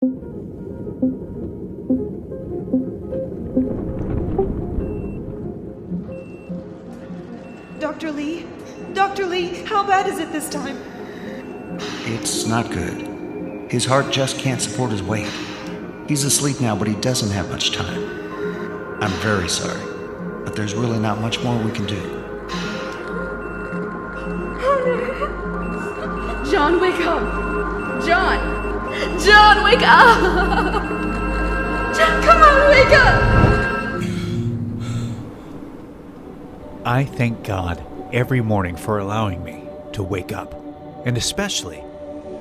Dr. Lee? Dr. Lee, how bad is it this time? It's not good. His heart just can't support his weight. He's asleep now, but he doesn't have much time. I'm very sorry, but there's really not much more we can do. John, wake up! John! John, wake up! John, come on, wake up! I thank God every morning for allowing me to wake up, and especially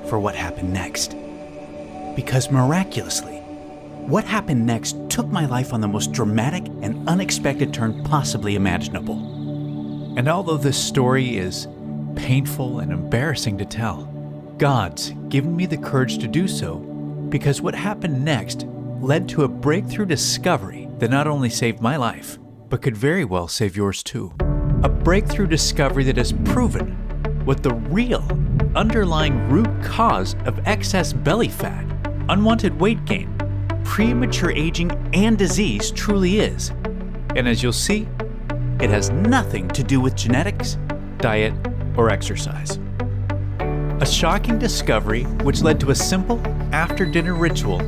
for what happened next. Because miraculously, what happened next took my life on the most dramatic and unexpected turn possibly imaginable. And although this story is painful and embarrassing to tell, God's given me the courage to do so because what happened next led to a breakthrough discovery that not only saved my life, but could very well save yours too. A breakthrough discovery that has proven what the real underlying root cause of excess belly fat, unwanted weight gain, premature aging, and disease truly is. And as you'll see, it has nothing to do with genetics, diet, or exercise. A shocking discovery which led to a simple after-dinner ritual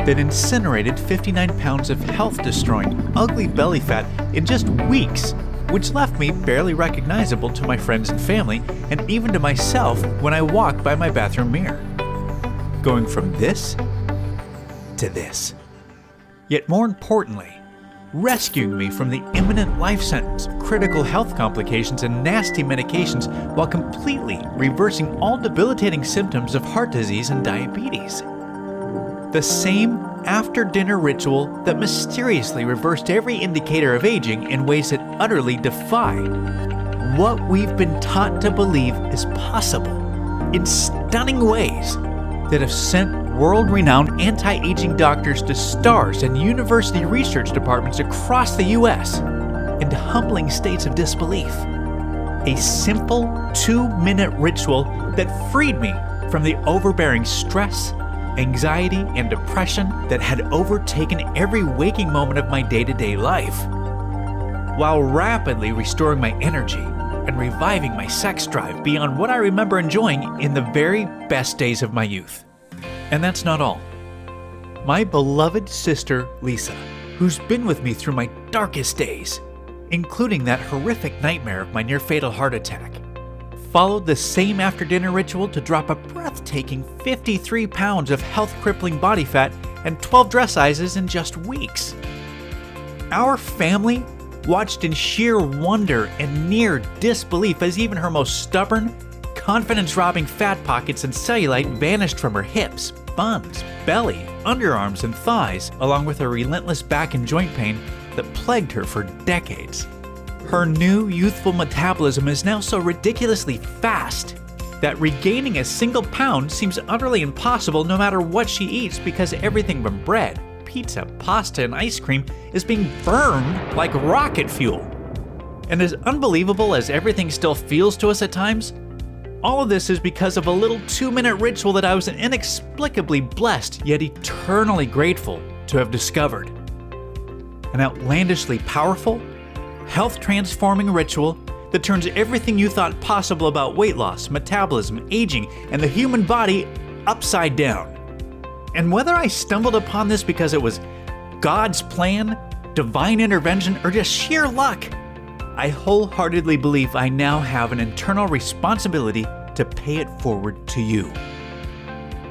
that incinerated 59 pounds of health-destroying, ugly belly fat in just weeks, which left me barely recognizable to my friends and family, and even to myself when I walked by my bathroom mirror. Going from this to this. Yet more importantly, rescuing me from the imminent life sentence, critical health complications, and nasty medications while completely reversing all debilitating symptoms of heart disease and diabetes. The same after-dinner ritual that mysteriously reversed every indicator of aging in ways that utterly defy what we've been taught to believe is possible, in stunning ways that have sent world-renowned anti-aging doctors to stars and university research departments across the U.S. into humbling states of disbelief. A simple 2-minute ritual that freed me from the overbearing stress, anxiety, and depression that had overtaken every waking moment of my day-to-day life, while rapidly restoring my energy and reviving my sex drive beyond what I remember enjoying in the very best days of my youth. And that's not all. My beloved sister, Lisa, who's been with me through my darkest days, including that horrific nightmare of my near-fatal heart attack, followed the same after-dinner ritual to drop a breathtaking 53 pounds of health-crippling body fat and 12 dress sizes in just weeks. Our family watched in sheer wonder and near disbelief as even her most stubborn, confidence-robbing fat pockets and cellulite vanished from her hips, buns, belly, underarms, and thighs, along with her relentless back and joint pain that plagued her for decades. Her new youthful metabolism is now so ridiculously fast that regaining a single pound seems utterly impossible no matter what she eats, because everything from bread, pizza, pasta, and ice cream is being burned like rocket fuel. And as unbelievable as everything still feels to us at times, all of this is because of a little 2-minute ritual that I was inexplicably blessed yet eternally grateful to have discovered. An outlandishly powerful, health-transforming ritual that turns everything you thought possible about weight loss, metabolism, aging, and the human body upside down. And whether I stumbled upon this because it was God's plan, divine intervention, or just sheer luck, I wholeheartedly believe I now have an internal responsibility to pay it forward to you.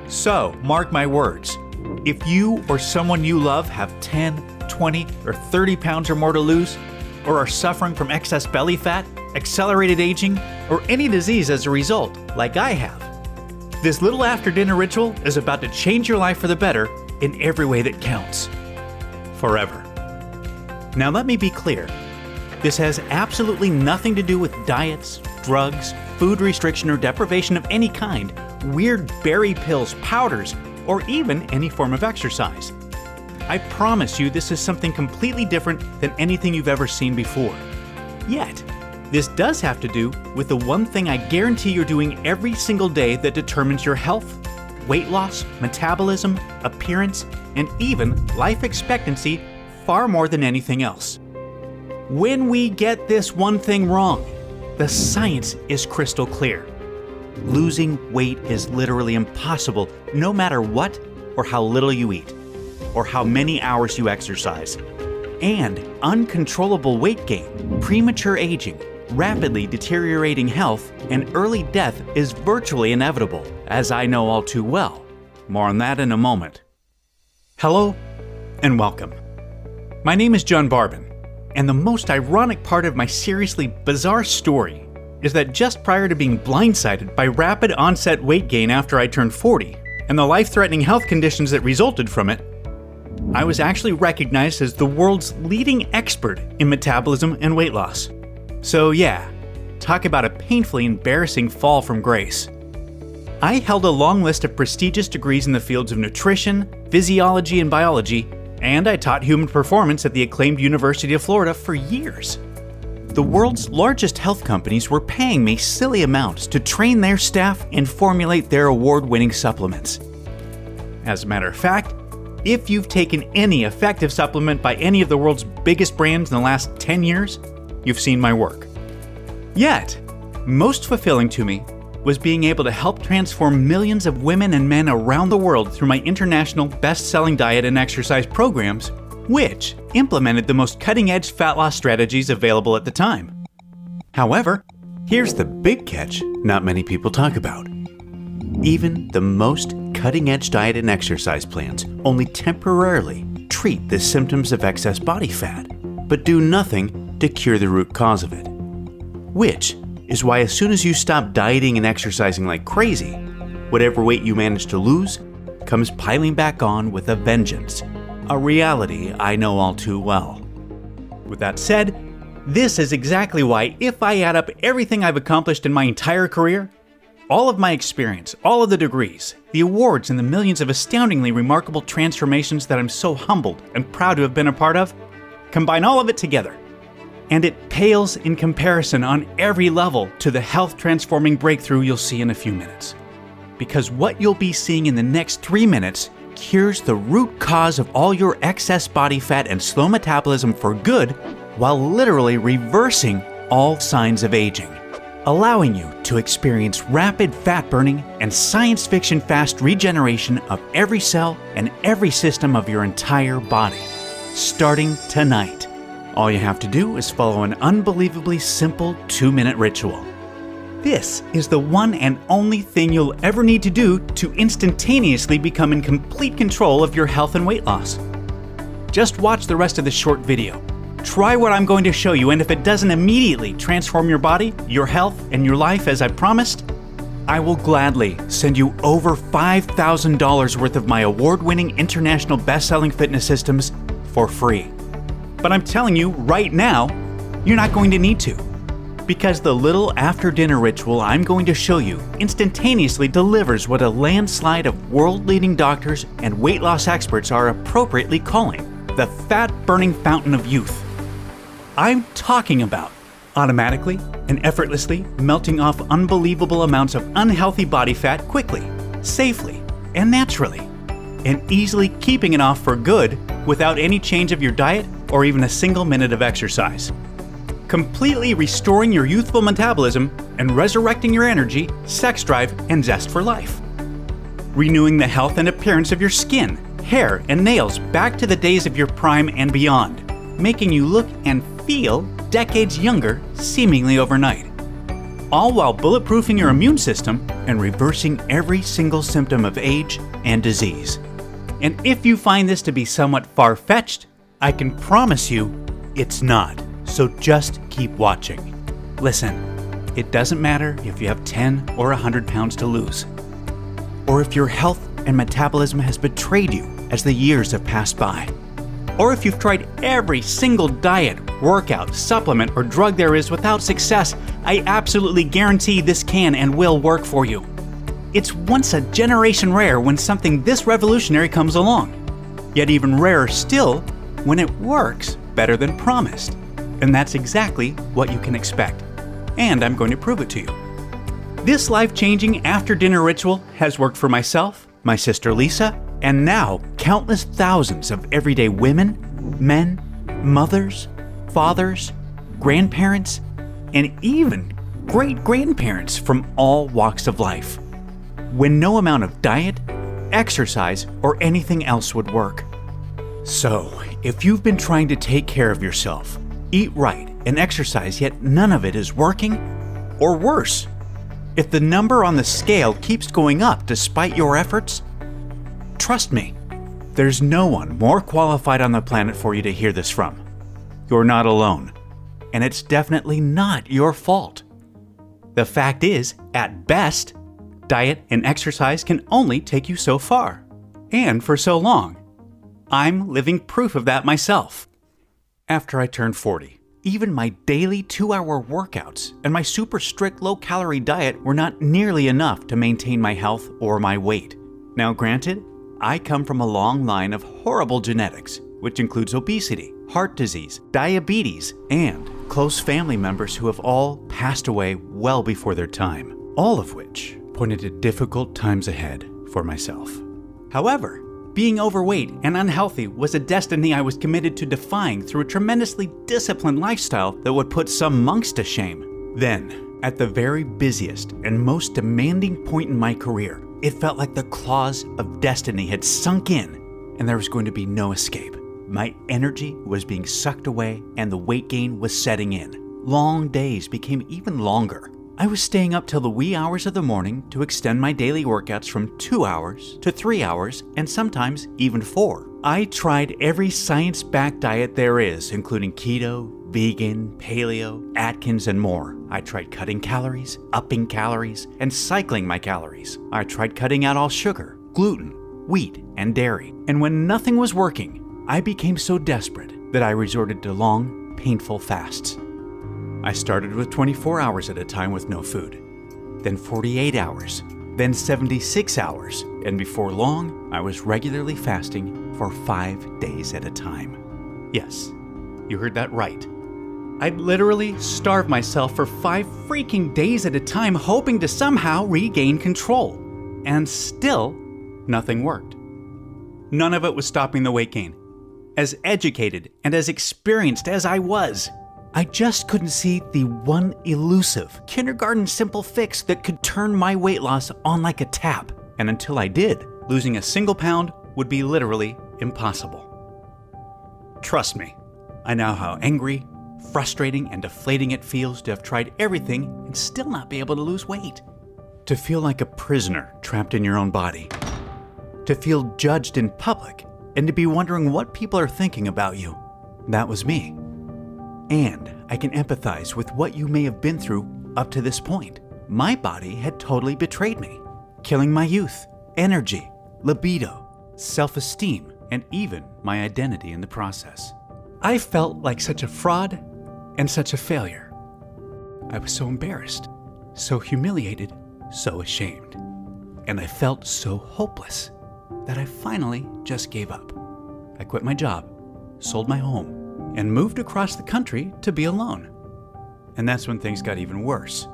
So, mark my words, if you or someone you love have 10, 20, or 30 pounds or more to lose, or are suffering from excess belly fat, accelerated aging, or any disease as a result, like I have, this little after-dinner ritual is about to change your life for the better in every way that counts. Forever. Now let me be clear. This has absolutely nothing to do with diets, drugs, food restriction or deprivation of any kind, weird berry pills, powders, or even any form of exercise. I promise you this is something completely different than anything you've ever seen before. Yet, this does have to do with the one thing I guarantee you're doing every single day that determines your health, weight loss, metabolism, appearance, and even life expectancy far more than anything else. When we get this one thing wrong, the science is crystal clear. Losing weight is literally impossible no matter what or how little you eat, or how many hours you exercise. And uncontrollable weight gain, premature aging, rapidly deteriorating health, and early death is virtually inevitable, as I know all too well. More on that in a moment. Hello, and welcome. My name is John Barbin, and the most ironic part of my seriously bizarre story is that just prior to being blindsided by rapid onset weight gain after I turned 40, and the life-threatening health conditions that resulted from it, I was actually recognized as the world's leading expert in metabolism and weight loss. So yeah, talk about a painfully embarrassing fall from grace. I held a long list of prestigious degrees in the fields of nutrition, physiology, and biology, and I taught human performance at the acclaimed University of Florida for years. The world's largest health companies were paying me silly amounts to train their staff and formulate their award-winning supplements. As a matter of fact, if you've taken any effective supplement by any of the world's biggest brands in the last 10 years, you've seen my work. Yet, most fulfilling to me was being able to help transform millions of women and men around the world through my international best-selling diet and exercise programs, which implemented the most cutting-edge fat loss strategies available at the time. However, here's the big catch not many people talk about. Even the most cutting-edge diet and exercise plans only temporarily treat the symptoms of excess body fat, but do nothing to cure the root cause of it. Which is why as soon as you stop dieting and exercising like crazy, whatever weight you manage to lose comes piling back on with a vengeance. A reality I know all too well. With that said, this is exactly why if I add up everything I've accomplished in my entire career, all of my experience, all of the degrees, the awards, and the millions of astoundingly remarkable transformations that I'm so humbled and proud to have been a part of, combine all of it together. And it pales in comparison on every level to the health-transforming breakthrough you'll see in a few minutes. Because what you'll be seeing in the next 3 minutes cures the root cause of all your excess body fat and slow metabolism for good, while literally reversing all signs of aging, allowing you to experience rapid fat burning and science fiction fast regeneration of every cell and every system of your entire body. Starting tonight. All you have to do is follow an unbelievably simple 2-minute ritual. This is the one and only thing you'll ever need to do to instantaneously become in complete control of your health and weight loss. Just watch the rest of this short video. Try what I'm going to show you, and if it doesn't immediately transform your body, your health, and your life as I promised, I will gladly send you over $5,000 worth of my award-winning international best-selling fitness systems for free. But I'm telling you right now, you're not going to need to. Because the little after-dinner ritual I'm going to show you instantaneously delivers what a landslide of world-leading doctors and weight loss experts are appropriately calling the fat-burning fountain of youth. I'm talking about automatically and effortlessly melting off unbelievable amounts of unhealthy body fat quickly, safely, and naturally, and easily keeping it off for good without any change of your diet or even a single minute of exercise. Completely restoring your youthful metabolism and resurrecting your energy, sex drive, and zest for life. Renewing the health and appearance of your skin, hair, and nails back to the days of your prime and beyond, making you look and feel decades younger seemingly overnight. All while bulletproofing your immune system and reversing every single symptom of age and disease. And if you find this to be somewhat far-fetched, I can promise you it's not. So just keep watching. Listen, it doesn't matter if you have 10 or 100 pounds to lose, or if your health and metabolism has betrayed you as the years have passed by, or if you've tried every single diet, workout, supplement, or drug there is without success. I absolutely guarantee this can and will work for you. It's once a generation rare when something this revolutionary comes along, yet even rarer still when it works better than promised. And that's exactly what you can expect. And I'm going to prove it to you. This life-changing after-dinner ritual has worked for myself my sister Lisa, and now countless thousands of everyday women, men, mothers, fathers, grandparents, and even great-grandparents from all walks of life, when no amount of diet, exercise, or anything else would work. So, if you've been trying to take care of yourself, eat right, and exercise, yet none of it is working, or worse, if the number on the scale keeps going up despite your efforts, trust me, there's no one more qualified on the planet for you to hear this from. You're not alone, and it's definitely not your fault. The fact is, at best, diet and exercise can only take you so far, and for so long. I'm living proof of that myself. After I turned 40, even my daily 2-hour workouts and my super strict low-calorie diet were not nearly enough to maintain my health or my weight. Now granted, I come from a long line of horrible genetics, which includes obesity, heart disease, diabetes, and close family members who have all passed away well before their time, all of which pointed to difficult times ahead for myself. However, being overweight and unhealthy was a destiny I was committed to defying through a tremendously disciplined lifestyle that would put some monks to shame. Then, at the very busiest and most demanding point in my career, it felt like the claws of destiny had sunk in and there was going to be no escape. My energy was being sucked away and the weight gain was setting in. Long days became even longer. I was staying up till the wee hours of the morning to extend my daily workouts from 2 hours to 3 hours and sometimes even 4. I tried every science-backed diet there is, including keto, vegan, paleo, Atkins, and more. I tried cutting calories, upping calories, and cycling my calories. I tried cutting out all sugar, gluten, wheat, and dairy. And when nothing was working, I became so desperate that I resorted to long, painful fasts. I started with 24 hours at a time with no food, then 48 hours, then 76 hours, and before long, I was regularly fasting for 5 days at a time. Yes, you heard that right. I'd literally starve myself for 5 freaking days at a time, hoping to somehow regain control. And still, nothing worked. None of it was stopping the weight gain. As educated and as experienced as I was, I just couldn't see the one elusive, kindergarten simple fix that could turn my weight loss on like a tap. And until I did, losing a single pound would be literally impossible. Trust me, I know how angry, frustrating, and deflating it feels to have tried everything and still not be able to lose weight. To feel like a prisoner trapped in your own body. To feel judged in public and to be wondering what people are thinking about you. That was me. And I can empathize with what you may have been through up to this point. My body had totally betrayed me, killing my youth, energy, libido, self-esteem, and even my identity in the process. I felt like such a fraud and such a failure. I was so embarrassed, so humiliated, so ashamed. And I felt so hopeless that I finally just gave up. I quit my job, sold my home, and moved across the country to be alone. And that's when things got even worse.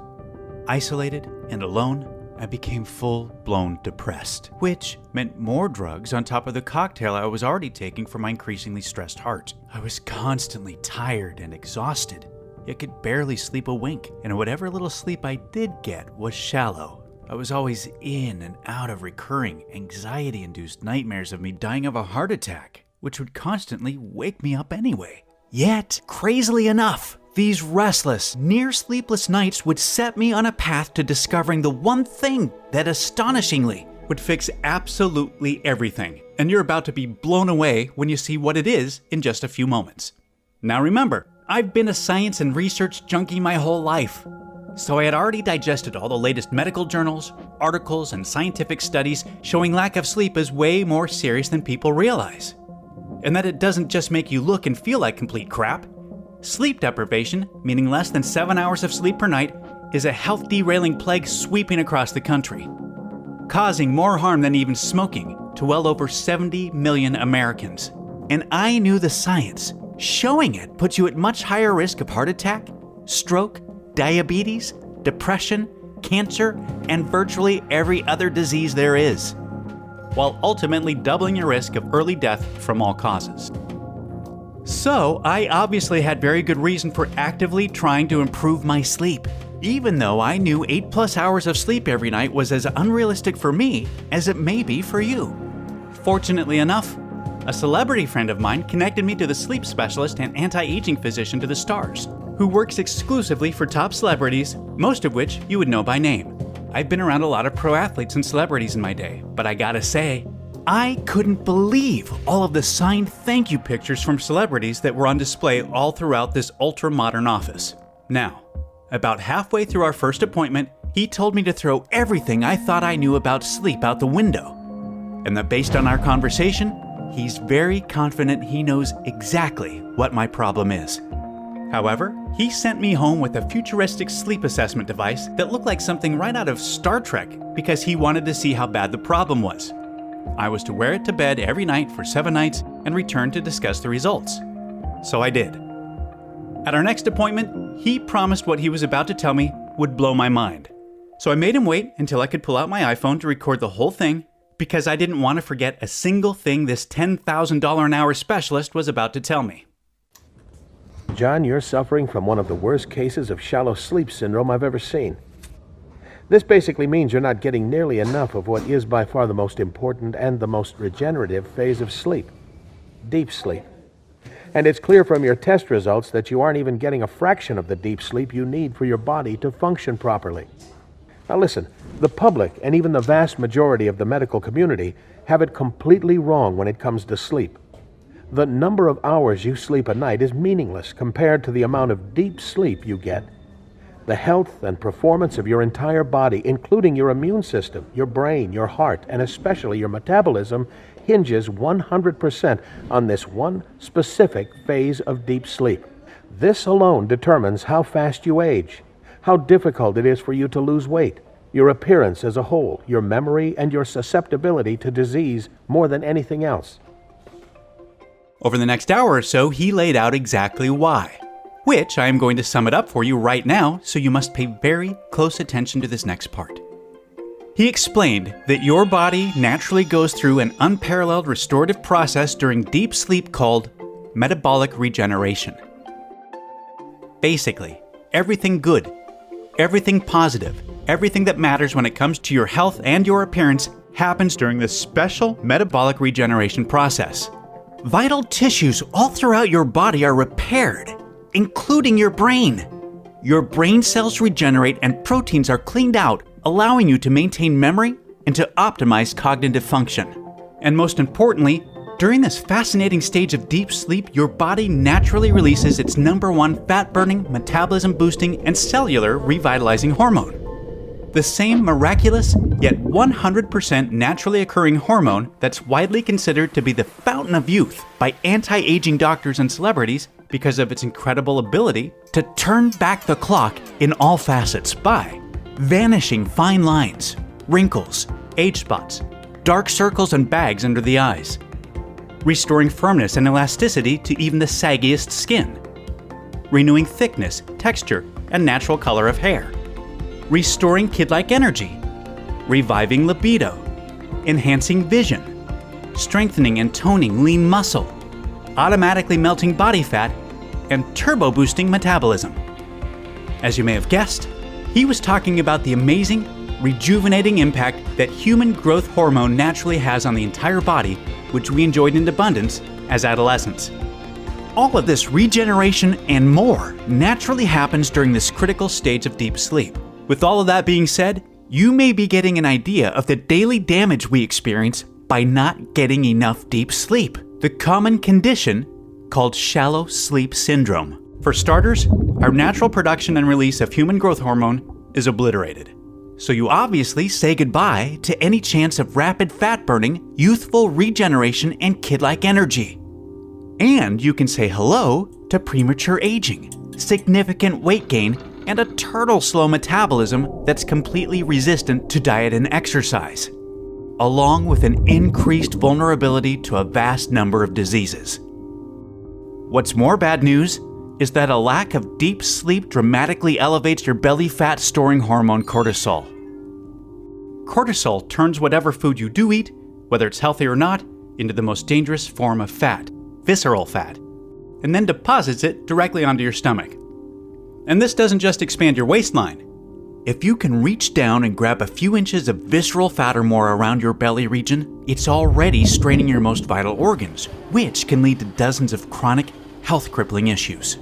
Isolated and alone, I became full-blown depressed, which meant more drugs on top of the cocktail I was already taking for my increasingly stressed heart. I was constantly tired and exhausted, yet could barely sleep a wink, and whatever little sleep I did get was shallow. I was always in and out of recurring, anxiety-induced nightmares of me dying of a heart attack, which would constantly wake me up anyway. Yet, crazily enough, these restless, near-sleepless nights would set me on a path to discovering the one thing that astonishingly would fix absolutely everything. And you're about to be blown away when you see what it is in just a few moments. Now remember, I've been a science and research junkie my whole life. So I had already digested all the latest medical journals, articles, and scientific studies showing lack of sleep is way more serious than people realize. And that it doesn't just make you look and feel like complete crap. Sleep deprivation, meaning less than 7 hours of sleep per night, is a health derailing plague sweeping across the country, causing more harm than even smoking to well over 70 million Americans. And I knew the science. Showing it puts you at much higher risk of heart attack, stroke, diabetes, depression, cancer, and virtually every other disease there is. while ultimately doubling your risk of early death from all causes. So, I obviously had very good reason for actively trying to improve my sleep, even though I knew 8+ hours of sleep every night was as unrealistic for me as it may be for you. Fortunately enough, a celebrity friend of mine connected me to the sleep specialist and anti-aging physician to the stars, who works exclusively for top celebrities, most of which you would know by name. I've been around a lot of pro athletes and celebrities in my day, but I gotta say, I couldn't believe all of the signed thank you pictures from celebrities that were on display all throughout this ultra-modern office. Now, about halfway through our first appointment, he told me to throw everything I thought I knew about sleep out the window, and that based on our conversation, he's very confident he knows exactly what my problem is. However, he sent me home with a futuristic sleep assessment device that looked like something right out of Star Trek because he wanted to see how bad the problem was. I was to wear it to bed every night for 7 nights and return to discuss the results. So I did. At our next appointment, he promised what he was about to tell me would blow my mind. So I made him wait until I could pull out my iPhone to record the whole thing because I didn't want to forget a single thing this $10,000 an hour specialist was about to tell me. John, you're suffering from one of the worst cases of shallow sleep syndrome I've ever seen. This basically means you're not getting nearly enough of what is by far the most important and the most regenerative phase of sleep, deep sleep. And it's clear from your test results that you aren't even getting a fraction of the deep sleep you need for your body to function properly. Now listen, the public and even the vast majority of the medical community have it completely wrong when it comes to sleep. The number of hours you sleep a night is meaningless compared to the amount of deep sleep you get. The health and performance of your entire body, including your immune system, your brain, your heart, and especially your metabolism, hinges 100% on this one specific phase of deep sleep. This alone determines how fast you age, how difficult it is for you to lose weight, your appearance as a whole, your memory, and your susceptibility to disease more than anything else. Over the next hour or so, he laid out exactly why, which I am going to sum it up for you right now, so you must pay very close attention to this next part. He explained that your body naturally goes through an unparalleled restorative process during deep sleep called metabolic regeneration. Basically, everything good, everything positive, everything that matters when it comes to your health and your appearance happens during this special metabolic regeneration process. Vital tissues all throughout your body are repaired, including your brain. Your brain cells regenerate and proteins are cleaned out, allowing you to maintain memory and to optimize cognitive function. And most importantly, during this fascinating stage of deep sleep, your body naturally releases its #1 fat-burning, metabolism-boosting, and cellular revitalizing hormone. The same miraculous, yet 100% naturally occurring hormone that's widely considered to be the fountain of youth by anti-aging doctors and celebrities because of its incredible ability to turn back the clock in all facets by vanishing fine lines, wrinkles, age spots, dark circles and bags under the eyes, restoring firmness and elasticity to even the saggiest skin, renewing thickness, texture, and natural color of hair, restoring kid-like energy, reviving libido, enhancing vision, strengthening and toning lean muscle, automatically melting body fat, and turbo-boosting metabolism. As you may have guessed, he was talking about the amazing, rejuvenating impact that human growth hormone naturally has on the entire body, which we enjoyed in abundance as adolescents. All of this regeneration and more naturally happens during this critical stage of deep sleep. With all of that being said, you may be getting an idea of the daily damage we experience by not getting enough deep sleep, the common condition called shallow sleep syndrome. For starters, our natural production and release of human growth hormone is obliterated. So you obviously say goodbye to any chance of rapid fat burning, youthful regeneration, and kid-like energy. And you can say hello to premature aging, significant weight gain, and a turtle-slow metabolism that's completely resistant to diet and exercise, along with an increased vulnerability to a vast number of diseases. What's more bad news is that a lack of deep sleep dramatically elevates your belly fat storing hormone cortisol. Cortisol turns whatever food you do eat, whether it's healthy or not, into the most dangerous form of fat, visceral fat, and then deposits it directly onto your stomach. And this doesn't just expand your waistline. If you can reach down and grab a few inches of visceral fat or more around your belly region, it's already straining your most vital organs, which can lead to dozens of chronic, health-crippling issues.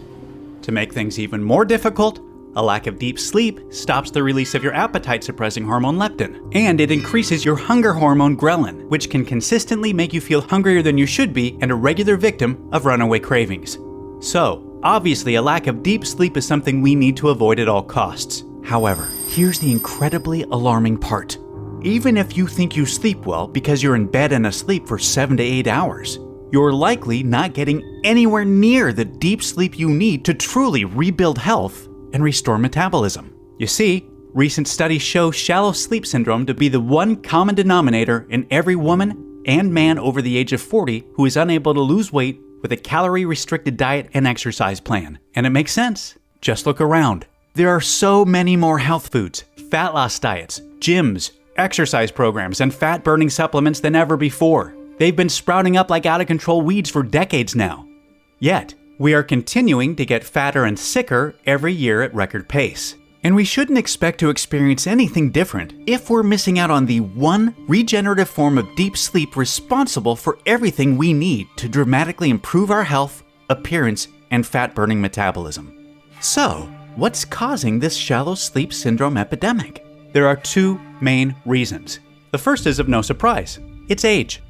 To make things even more difficult, a lack of deep sleep stops the release of your appetite-suppressing hormone leptin, and it increases your hunger hormone ghrelin, which can consistently make you feel hungrier than you should be and a regular victim of runaway cravings. So, obviously, a lack of deep sleep is something we need to avoid at all costs. However, here's the incredibly alarming part. Even if you think you sleep well because you're in bed and asleep for 7 to 8 hours, you're likely not getting anywhere near the deep sleep you need to truly rebuild health and restore metabolism. You see, recent studies show shallow sleep syndrome to be the one common denominator in every woman and man over the age of 40 who is unable to lose weight with a calorie-restricted diet and exercise plan. And it makes sense. Just look around. There are so many more health foods, fat loss diets, gyms, exercise programs, and fat-burning supplements than ever before. They've been sprouting up like out-of-control weeds for decades now. Yet, we are continuing to get fatter and sicker every year at record pace. And we shouldn't expect to experience anything different if we're missing out on the one regenerative form of deep sleep responsible for everything we need to dramatically improve our health, appearance, and fat-burning metabolism. So, what's causing this shallow sleep syndrome epidemic? There are two main reasons. The first is of no surprise. It's age.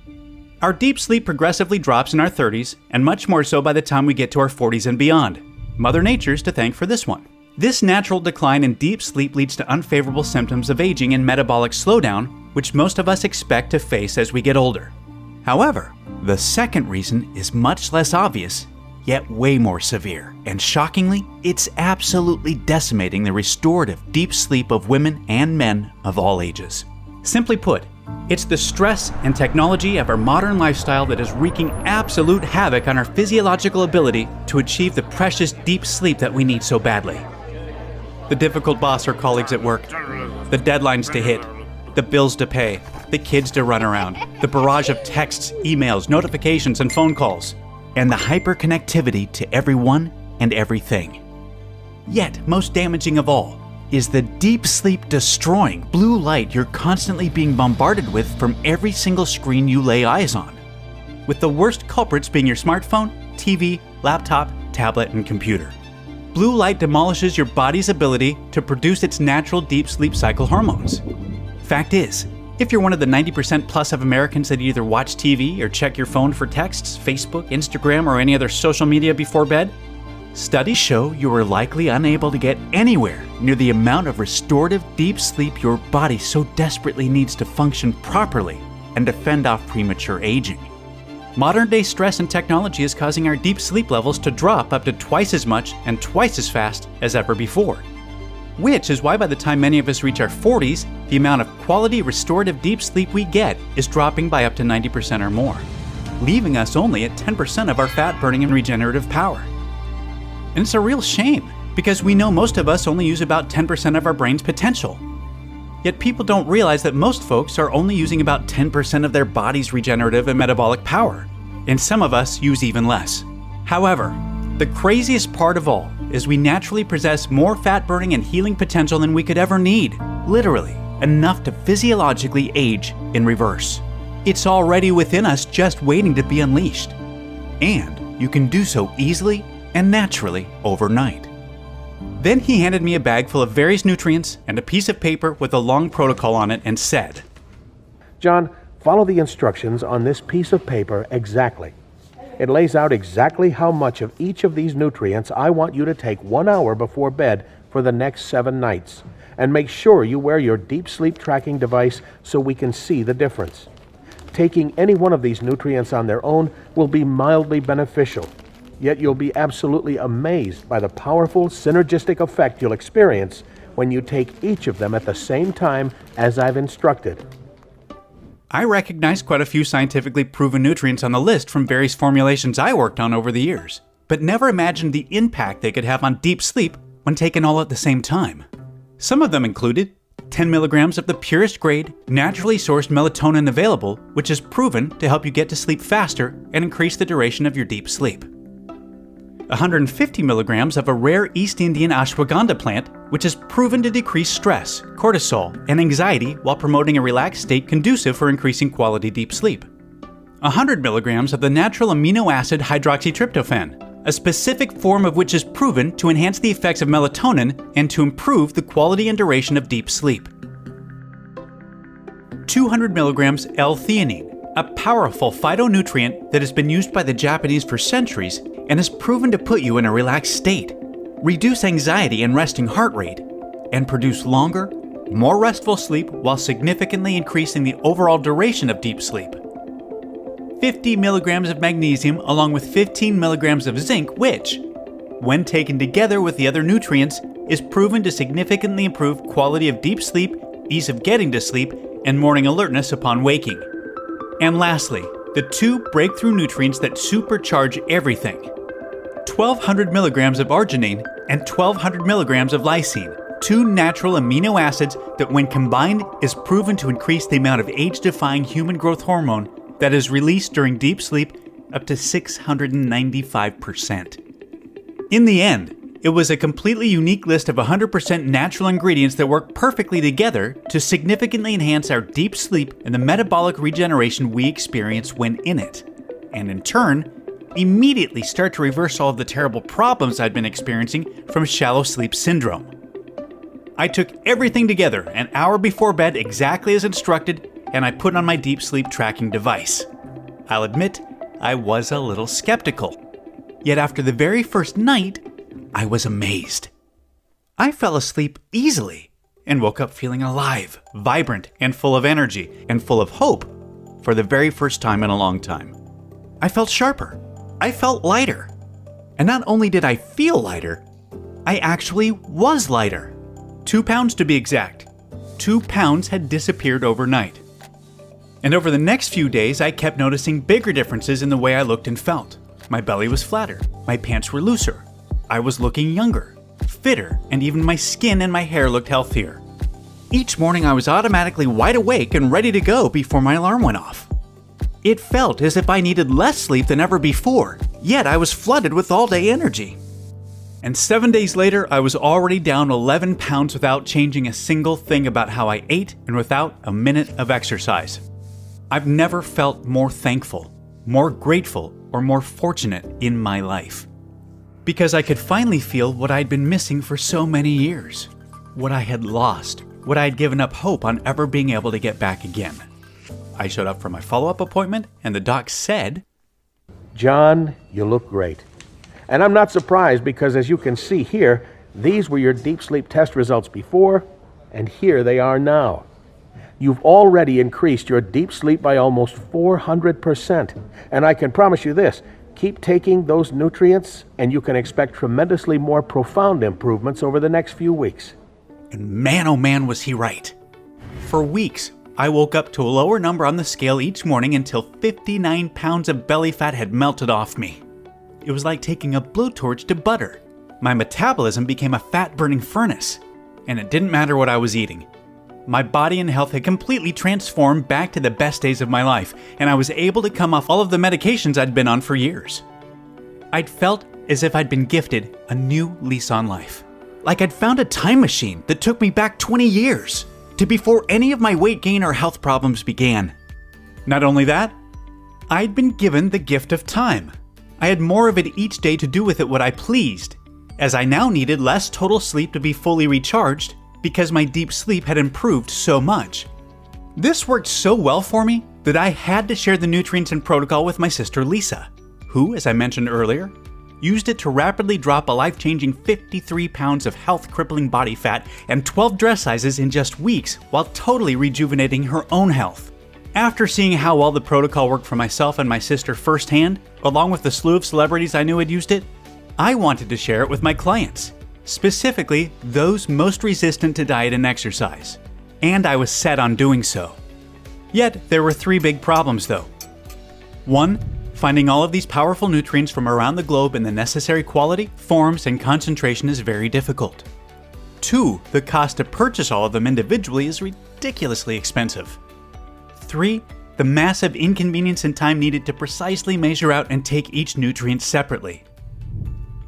Our deep sleep progressively drops in our 30s, and much more so by the time we get to our 40s and beyond. Mother Nature's to thank for this one. This natural decline in deep sleep leads to unfavorable symptoms of aging and metabolic slowdown, which most of us expect to face as we get older. However, the second reason is much less obvious, yet way more severe. And shockingly, it's absolutely decimating the restorative deep sleep of women and men of all ages. Simply put, it's the stress and technology of our modern lifestyle that is wreaking absolute havoc on our physiological ability to achieve the precious deep sleep that we need so badly. The difficult boss or colleagues at work, the deadlines to hit, the bills to pay, the kids to run around, the barrage of texts, emails, notifications, and phone calls, and the hyperconnectivity to everyone and everything. Yet, most damaging of all is the deep sleep destroying blue light you're constantly being bombarded with from every single screen you lay eyes on, with the worst culprits being your smartphone, TV, laptop, tablet, and computer. Blue light demolishes your body's ability to produce its natural deep sleep cycle hormones. Fact is, if you're one of the 90% plus of Americans that either watch TV or check your phone for texts, Facebook, Instagram, or any other social media before bed, studies show you are likely unable to get anywhere near the amount of restorative deep sleep your body so desperately needs to function properly and to fend off premature aging. Modern-day stress and technology is causing our deep sleep levels to drop up to twice as much and twice as fast as ever before. Which is why by the time many of us reach our 40s, the amount of quality restorative deep sleep we get is dropping by up to 90% or more, leaving us only at 10% of our fat-burning and regenerative power. And it's a real shame, because we know most of us only use about 10% of our brain's potential. Yet people don't realize that most folks are only using about 10% of their body's regenerative and metabolic power, and some of us use even less. However, the craziest part of all is we naturally possess more fat-burning and healing potential than we could ever need, literally, enough to physiologically age in reverse. It's already within us, just waiting to be unleashed. And you can do so easily and naturally overnight. Then he handed me a bag full of various nutrients and a piece of paper with a long protocol on it and said, John, follow the instructions on this piece of paper exactly. It lays out exactly how much of each of these nutrients I want you to take 1 hour before bed for the next 7 nights. And make sure you wear your deep sleep tracking device so we can see the difference. Taking any one of these nutrients on their own will be mildly beneficial. Yet you'll be absolutely amazed by the powerful synergistic effect you'll experience when you take each of them at the same time as I've instructed. I recognized quite a few scientifically proven nutrients on the list from various formulations I worked on over the years, but never imagined the impact they could have on deep sleep when taken all at the same time. Some of them included 10 milligrams of the purest grade, naturally sourced melatonin available, which is proven to help you get to sleep faster and increase the duration of your deep sleep. 150 milligrams of a rare East Indian ashwagandha plant, which is proven to decrease stress, cortisol, and anxiety while promoting a relaxed state conducive for increasing quality deep sleep. 100 milligrams of the natural amino acid hydroxytryptophan, a specific form of which is proven to enhance the effects of melatonin and to improve the quality and duration of deep sleep. 200 milligrams L-theanine, a powerful phytonutrient that has been used by the Japanese for centuries and is proven to put you in a relaxed state, reduce anxiety and resting heart rate, and produce longer, more restful sleep while significantly increasing the overall duration of deep sleep. 50 milligrams of magnesium along with 15 milligrams of zinc, which, when taken together with the other nutrients, is proven to significantly improve quality of deep sleep, ease of getting to sleep, and morning alertness upon waking. And lastly, the 2 breakthrough nutrients that supercharge everything: 1,200 milligrams of arginine and 1,200 milligrams of lysine, 2 natural amino acids that when combined is proven to increase the amount of age-defying human growth hormone that is released during deep sleep up to 695%. In the end, it was a completely unique list of 100% natural ingredients that work perfectly together to significantly enhance our deep sleep and the metabolic regeneration we experience when in it, and in turn, immediately start to reverse all of the terrible problems I'd been experiencing from shallow sleep syndrome. I took everything together an hour before bed exactly as instructed, and I put on my deep sleep tracking device. I'll admit, I was a little skeptical. Yet after the very first night, I was amazed. I fell asleep easily and woke up feeling alive, vibrant, and full of energy, and full of hope for the very first time in a long time. I felt sharper. I felt lighter. And not only did I feel lighter, I actually was lighter. 2 pounds to be exact. 2 pounds had disappeared overnight. And over the next few days, I kept noticing bigger differences in the way I looked and felt. My belly was flatter. My pants were looser. I was looking younger, fitter, and even my skin and my hair looked healthier. Each morning I was automatically wide awake and ready to go before my alarm went off. It felt as if I needed less sleep than ever before, yet I was flooded with all-day energy. And 7 days later, I was already down 11 pounds without changing a single thing about how I ate and without a minute of exercise. I've never felt more thankful, more grateful, or more fortunate in my life. Because I could finally feel what I'd been missing for so many years. What I had lost, what I had given up hope on ever being able to get back again. I showed up for my follow-up appointment, and the doc said, "John, you look great. And I'm not surprised because, as you can see here, these were your deep sleep test results before, and here they are now. You've already increased your deep sleep by almost 400%. And I can promise you this, keep taking those nutrients, and you can expect tremendously more profound improvements over the next few weeks." And man, oh man, was he right. For weeks, I woke up to a lower number on the scale each morning until 59 pounds of belly fat had melted off me. It was like taking a blowtorch to butter. My metabolism became a fat-burning furnace, and it didn't matter what I was eating. My body and health had completely transformed back to the best days of my life, and I was able to come off all of the medications I'd been on for years. I'd felt as if I'd been gifted a new lease on life. Like I'd found a time machine that took me back 20 years, to before any of my weight gain or health problems began. Not only that, I'd been given the gift of time. I had more of it each day to do with it what I pleased, as I now needed less total sleep to be fully recharged because my deep sleep had improved so much. This worked so well for me that I had to share the nutrients and protocol with my sister Lisa, who, as I mentioned earlier, used it to rapidly drop a life-changing 53 pounds of health-crippling body fat and 12 dress sizes in just weeks while totally rejuvenating her own health. After seeing how well the protocol worked for myself and my sister firsthand, along with the slew of celebrities I knew had used it, I wanted to share it with my clients, specifically those most resistant to diet and exercise. And I was set on doing so. Yet, there were 3 big problems though. 1. Finding all of these powerful nutrients from around the globe in the necessary quality, forms, and concentration is very difficult. 2, the cost to purchase all of them individually is ridiculously expensive. 3, the massive inconvenience and time needed to precisely measure out and take each nutrient separately.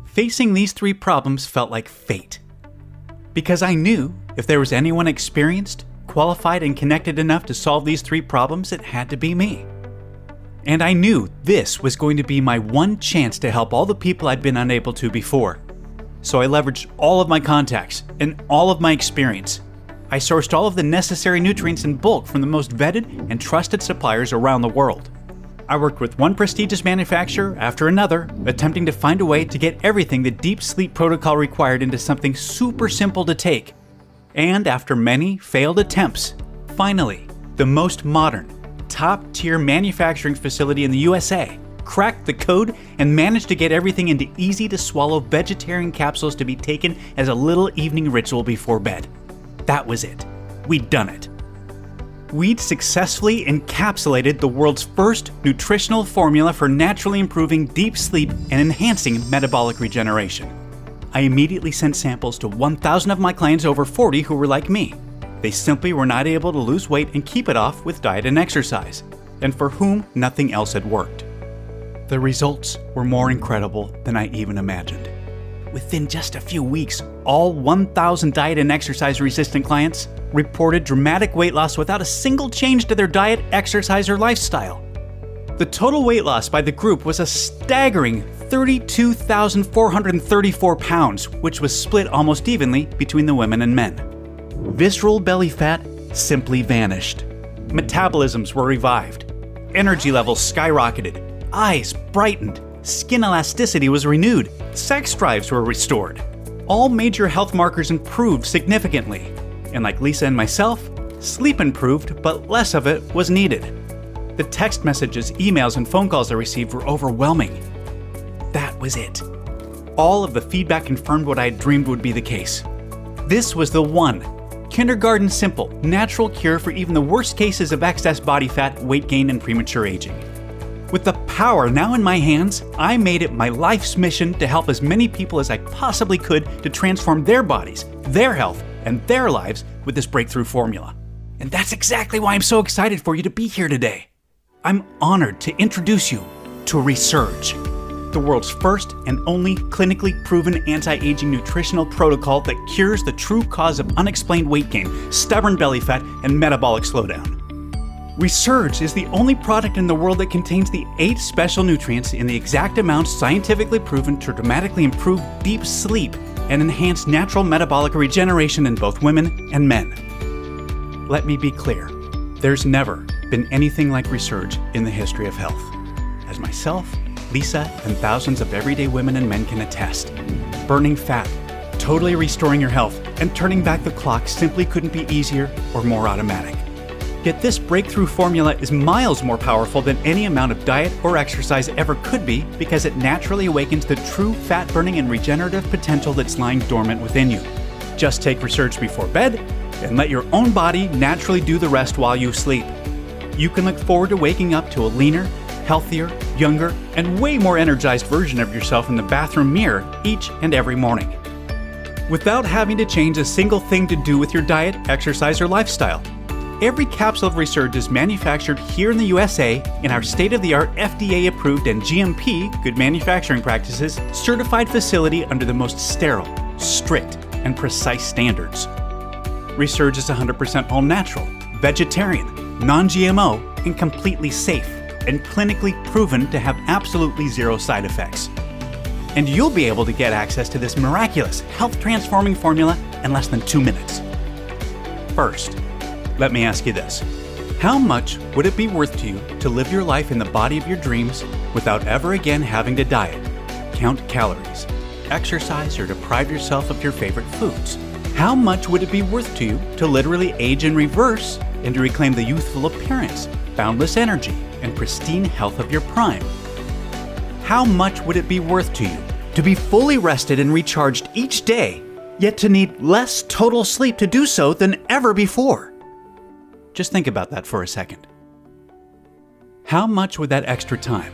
Facing these 3 problems felt like fate. Because I knew if there was anyone experienced, qualified, and connected enough to solve these 3 problems, it had to be me. And I knew this was going to be my one chance to help all the people I'd been unable to before. So I leveraged all of my contacts and all of my experience. I sourced all of the necessary nutrients in bulk from the most vetted and trusted suppliers around the world. I worked with one prestigious manufacturer after another, attempting to find a way to get everything the deep sleep protocol required into something super simple to take. And after many failed attempts, finally, the most modern, top-tier manufacturing facility in the USA cracked the code and managed to get everything into easy-to-swallow vegetarian capsules to be taken as a little evening ritual before bed. That was it. We'd done it. We'd successfully encapsulated the world's first nutritional formula for naturally improving deep sleep and enhancing metabolic regeneration. I immediately sent samples to 1,000 of my clients over 40 who were like me. They simply were not able to lose weight and keep it off with diet and exercise, and for whom nothing else had worked. The results were more incredible than I even imagined. Within just a few weeks, all 1,000 diet and exercise resistant clients reported dramatic weight loss without a single change to their diet, exercise, or lifestyle. The total weight loss by the group was a staggering 32,434 pounds, which was split almost evenly between the women and men. Visceral belly fat simply vanished. Metabolisms were revived. Energy levels skyrocketed. Eyes brightened. Skin elasticity was renewed. Sex drives were restored. All major health markers improved significantly. And like Lisa and myself, sleep improved, but less of it was needed. The text messages, emails, and phone calls I received were overwhelming. That was it. All of the feedback confirmed what I had dreamed would be the case. This was the one, kindergarten simple, natural cure for even the worst cases of excess body fat, weight gain, and premature aging. With the power now in my hands, I made it my life's mission to help as many people as I possibly could to transform their bodies, their health, and their lives with this breakthrough formula. And that's exactly why I'm so excited for you to be here today. I'm honored to introduce you to Resurge, the world's first and only clinically proven anti-aging nutritional protocol that cures the true cause of unexplained weight gain, stubborn belly fat, and metabolic slowdown. Resurge is the only product in the world that contains the 8 special nutrients in the exact amounts scientifically proven to dramatically improve deep sleep and enhance natural metabolic regeneration in both women and men. Let me be clear, there's never been anything like Resurge in the history of health. As myself, Lisa, and thousands of everyday women and men can attest, burning fat, totally restoring your health, and turning back the clock simply couldn't be easier or more automatic. Yet this breakthrough formula is miles more powerful than any amount of diet or exercise ever could be because it naturally awakens the true fat-burning and regenerative potential that's lying dormant within you. Just take Resurge before bed and let your own body naturally do the rest while you sleep. You can look forward to waking up to a leaner, healthier, younger, and way more energized version of yourself in the bathroom mirror each and every morning, without having to change a single thing to do with your diet, exercise, or lifestyle. Every capsule of Resurge is manufactured here in the USA in our state-of-the-art FDA-approved and GMP, good manufacturing practices, certified facility under the most sterile, strict, and precise standards. Resurge is 100% all-natural, vegetarian, non-GMO, and completely safe, and clinically proven to have absolutely zero side effects. And you'll be able to get access to this miraculous, health-transforming formula in less than 2 minutes. First, let me ask you this. How much would it be worth to you to live your life in the body of your dreams without ever again having to diet, count calories, exercise, or deprive yourself of your favorite foods? How much would it be worth to you to literally age in reverse and to reclaim the youthful appearance, boundless energy, and pristine health of your prime? How much would it be worth to you to be fully rested and recharged each day, yet to need less total sleep to do so than ever before? Just think about that for a second. How much would that extra time,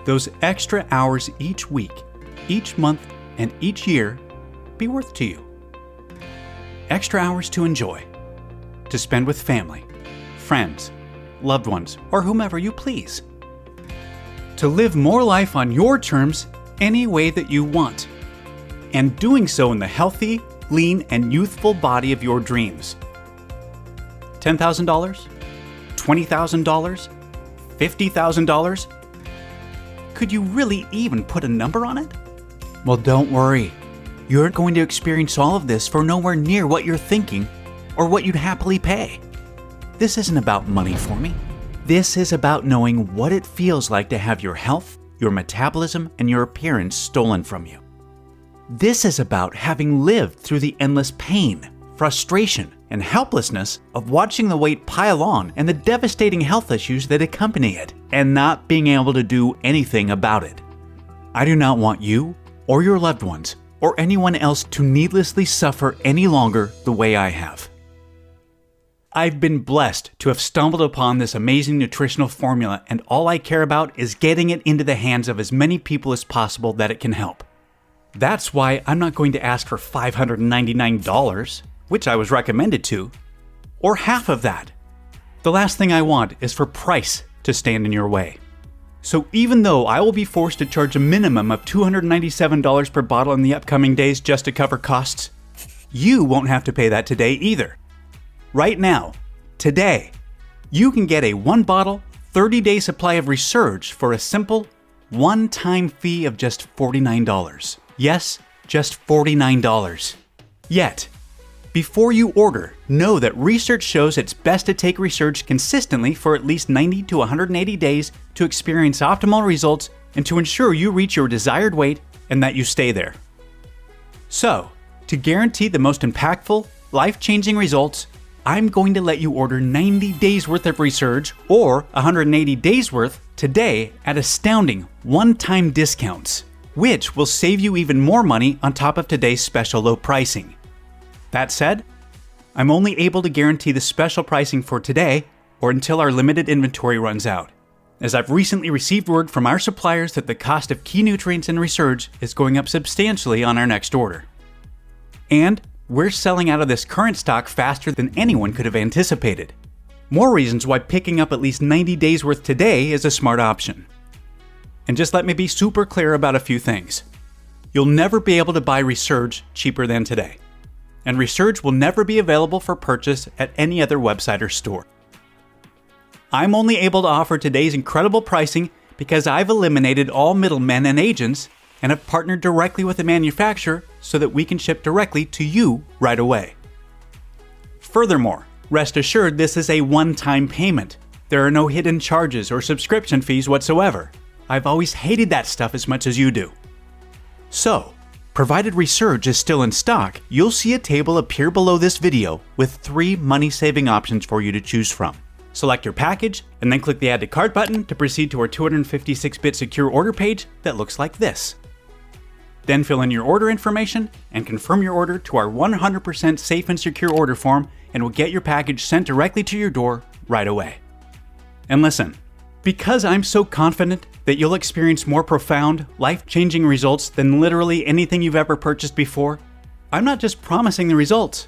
those extra hours each week, each month, and each year be worth to you? extra hours to enjoy, to spend with family, friends, loved ones, or whomever you please. To live more life on your terms any way that you want, and doing so in the healthy, lean, and youthful body of your dreams. $10,000? $20,000? $50,000? Could you really even put a number on it? Well, don't worry. You're going to experience all of this for nowhere near what you're thinking or what you'd happily pay. This isn't about money for me. This is about knowing what it feels like to have your health, your metabolism, and your appearance stolen from you. This is about having lived through the endless pain, frustration, and helplessness of watching the weight pile on and the devastating health issues that accompany it, and not being able to do anything about it. I do not want you, or your loved ones, or anyone else to needlessly suffer any longer the way I have. I've been blessed to have stumbled upon this amazing nutritional formula, and all I care about is getting it into the hands of as many people as possible that it can help. That's why I'm not going to ask for $599, which I was recommended to, or half of that. The last thing I want is for price to stand in your way. So even though I will be forced to charge a minimum of $297 per bottle in the upcoming days just to cover costs, you won't have to pay that today either. Right now, today, you can get a 1-bottle, 30-day supply of Resurge for a simple, one-time fee of just $49. Yes, just $49. Yet, before you order, know that research shows it's best to take Resurge consistently for at least 90 to 180 days to experience optimal results and to ensure you reach your desired weight and that you stay there. So, to guarantee the most impactful, life-changing results, I'm going to let you order 90 days worth of Resurge or 180 days worth today at astounding one-time discounts, which will save you even more money on top of today's special low pricing. That said, I'm only able to guarantee the special pricing for today or until our limited inventory runs out, as I've recently received word from our suppliers that the cost of key nutrients in Resurge is going up substantially on our next order. And we're selling out of this current stock faster than anyone could have anticipated. More reasons why picking up at least 90 days worth today is a smart option. And just let me be super clear about a few things. You'll never be able to buy Resurge cheaper than today. And Resurge will never be available for purchase at any other website or store. I'm only able to offer today's incredible pricing because I've eliminated all middlemen and agents and have partnered directly with the manufacturer so that we can ship directly to you right away. Furthermore, rest assured this is a one-time payment. There are no hidden charges or subscription fees whatsoever. I've always hated that stuff as much as you do. So, provided Resurge is still in stock, you'll see a table appear below this video with 3 money-saving options for you to choose from. Select your package, and then click the Add to Cart button to proceed to our 256-bit secure order page that looks like this. Then fill in your order information and confirm your order to our 100% safe and secure order form, and we'll get your package sent directly to your door right away. And listen, because I'm so confident that you'll experience more profound, life-changing results than literally anything you've ever purchased before, I'm not just promising the results.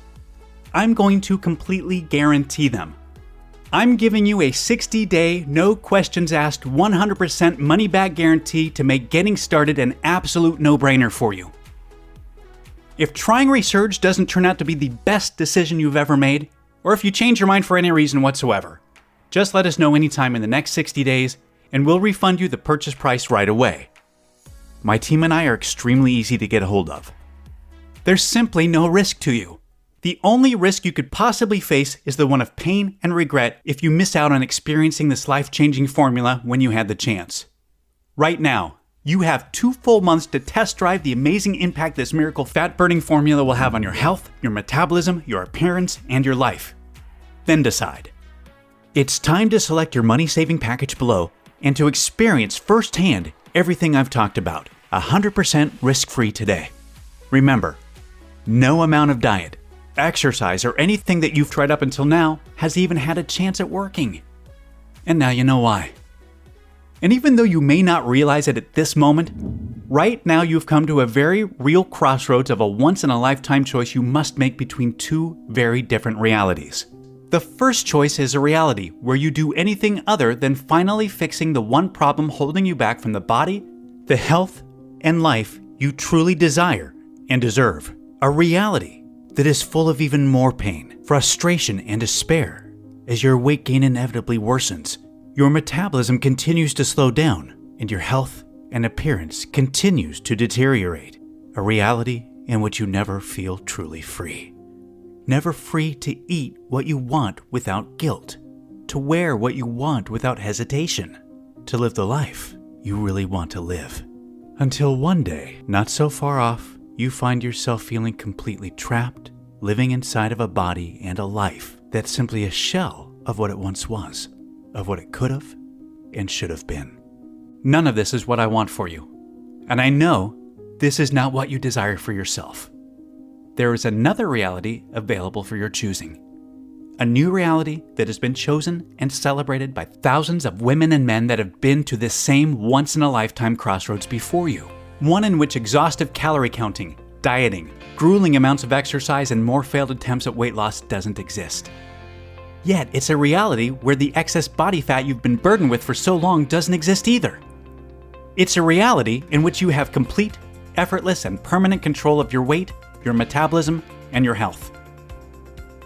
I'm going to completely guarantee them. I'm giving you a 60-day, no questions asked, 100% money-back guarantee to make getting started an absolute no-brainer for you. If trying Resurge doesn't turn out to be the best decision you've ever made, or if you change your mind for any reason whatsoever, just let us know anytime in the next 60 days, and we'll refund you the purchase price right away. My team and I are extremely easy to get a hold of. There's simply no risk to you. The only risk you could possibly face is the one of pain and regret if you miss out on experiencing this life-changing formula when you had the chance. Right now, you have 2 full months to test drive the amazing impact this miracle fat-burning formula will have on your health, your metabolism, your appearance, and your life. Then decide. It's time to select your money-saving package below and to experience firsthand everything I've talked about, 100% risk-free today. Remember, no amount of diet, exercise, or anything that you've tried up until now has even had a chance at working. And now you know why. And even though you may not realize it at this moment, Right now, you've come to a very real crossroads of a once-in-a-lifetime choice you must make between two very different realities. The first choice is a reality where you do anything other than finally fixing the one problem holding you back from the body, the health, and life you truly desire and deserve. A reality that is full of even more pain, frustration, and despair as your weight gain inevitably worsens, your metabolism continues to slow down, and your health and appearance continues to deteriorate. A reality in which you never feel truly free. Never free to eat what you want without guilt, to wear what you want without hesitation, to live the life you really want to live. Until one day, not so far off, you find yourself feeling completely trapped, living inside of a body and a life that's simply a shell of what it once was, of what it could have and should have been. None of this is what I want for you, and I know this is not what you desire for yourself. There is another reality available for your choosing. A new reality that has been chosen and celebrated by thousands of women and men that have been to this same once-in-a-lifetime crossroads before you. One in which exhaustive calorie counting, dieting, grueling amounts of exercise, and more failed attempts at weight loss doesn't exist. Yet, it's a reality where the excess body fat you've been burdened with for so long doesn't exist either. It's a reality in which you have complete, effortless, and permanent control of your weight, your metabolism, and your health.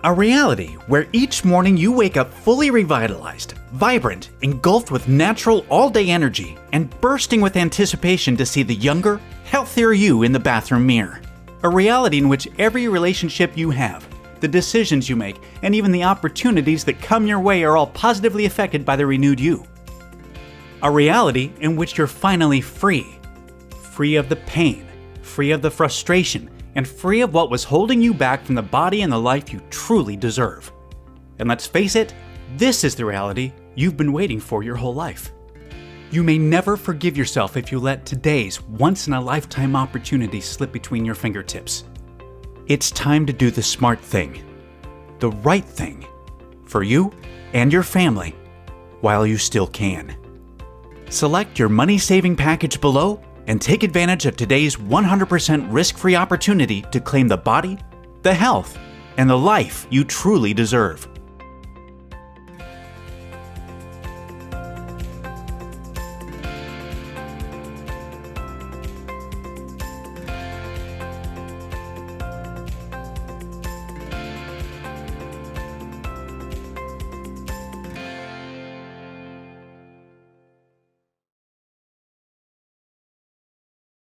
A reality where each morning you wake up fully revitalized, vibrant, engulfed with natural all-day energy, and bursting with anticipation to see the younger, healthier you in the bathroom mirror. A reality in which every relationship you have, the decisions you make, and even the opportunities that come your way are all positively affected by the renewed you. A reality in which you're finally free. Free of the pain, free of the frustration, and free of what was holding you back from the body and the life you truly deserve. And let's face it, this is the reality you've been waiting for your whole life. You may never forgive yourself if you let today's once-in-a-lifetime opportunity slip between your fingertips. It's time to do the smart thing, the right thing, for you and your family, while you still can. Select your money-saving package below and take advantage of today's 100% risk-free opportunity to claim the body, the health, and the life you truly deserve.